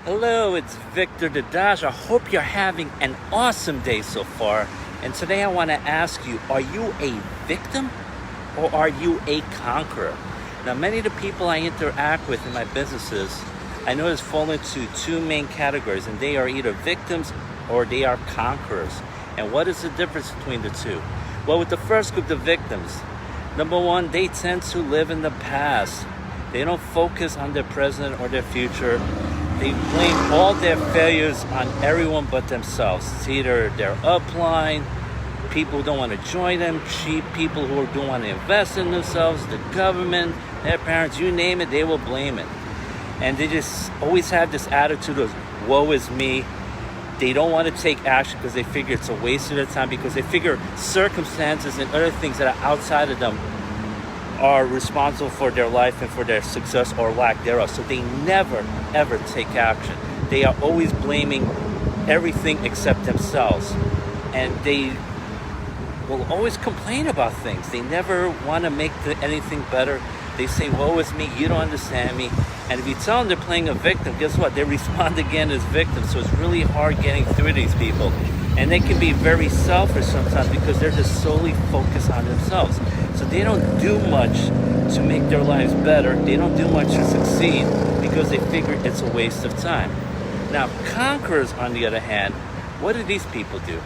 Hello, it's Victor the Dash. I hope you're having an awesome day so far. And today I want to ask you, are you a victim or are you a conqueror? Now, many of the people I interact with in my businesses, I notice fall into two main categories, and they are either victims or they are conquerors. And what is the difference between the two? Well, with the first group, the victims, number one, they tend to live in the past. They don't focus on their present or their future. They blame all their failures on everyone but themselves. It's either their upline, people who don't want to join them, cheap people who don't want to invest in themselves, the government, their parents, you name it, they will blame it. And they just always have this attitude of, woe is me. They don't want to take action because they figure it's a waste of their time, because they figure circumstances and other things that are outside of them are responsible for their life and for their success or lack thereof. So they never, ever take action. They are always blaming everything except themselves. And they will always complain about things. They never want to make anything better. They say, woe is me, you don't understand me. And if you tell them they're playing a victim, guess what? They respond again as victims. So it's really hard getting through these people. And they can be very selfish sometimes because they're just solely focused on themselves. So they don't do much to make their lives better. They don't do much to succeed because they figure it's a waste of time. Now, conquerors, on the other hand, what do these people do?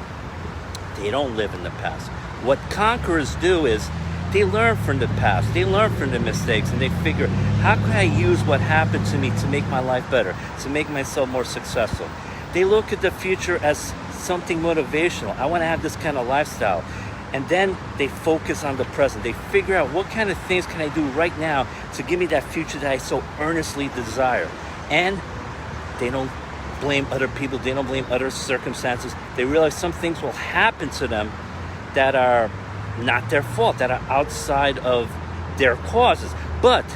They don't live in the past. What conquerors do is they learn from the past. They learn from the mistakes, and they figure, how can I use what happened to me to make my life better, to make myself more successful? They look at the future as something motivational. I want to have this kind of lifestyle. And then they focus on the present. They figure out, what kind of things can I do right now to give me that future that I so earnestly desire. And they don't blame other people. They don't blame other circumstances. They realize some things will happen to them that are not their fault, that are outside of their causes. But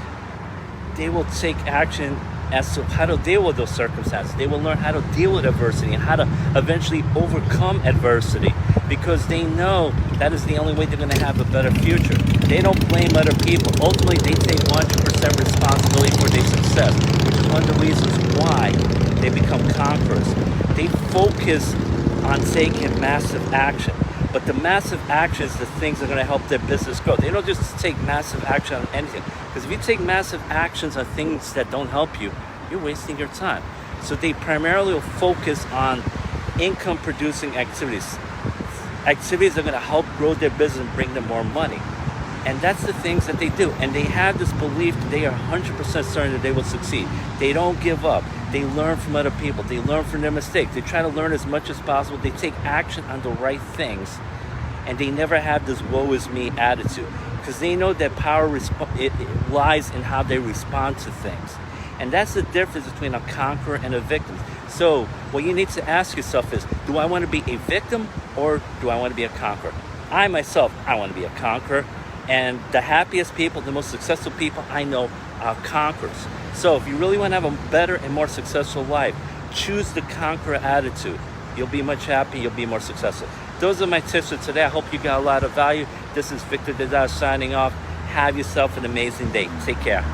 they will take action as to how to deal with those circumstances. They will learn how to deal with adversity and how to eventually overcome adversity, because they know that is the only way they're going to have a better future. They don't blame other people. Ultimately, they take 100% responsibility for their success, which is one of the reasons why they become conquerors. They focus on taking massive action. But the massive action is the things that are going to help their business grow. They don't just take massive action on anything. Because if you take massive actions on things that don't help you, you're wasting your time. So they primarily will focus on income-producing activities. Activities that are going to help grow their business and bring them more money. And that's the things that they do. And they have this belief that they are 100% certain that they will succeed. They don't give up. They learn from other people. They learn from their mistakes. They try to learn as much as possible. They take action on the right things. And they never have this woe is me attitude. Because they know that power it lies in how they respond to things. And that's the difference between a conqueror and a victim. So what you need to ask yourself is, do I want to be a victim or do I want to be a conqueror? I myself, I want to be a conqueror. And the happiest people, the most successful people I know are conquerors. So if you really want to have a better and more successful life, choose the conqueror attitude. You'll be much happier, you'll be more successful. Those are my tips for today. I hope you got a lot of value. This is Victor Dada signing off. Have yourself an amazing day. Take care.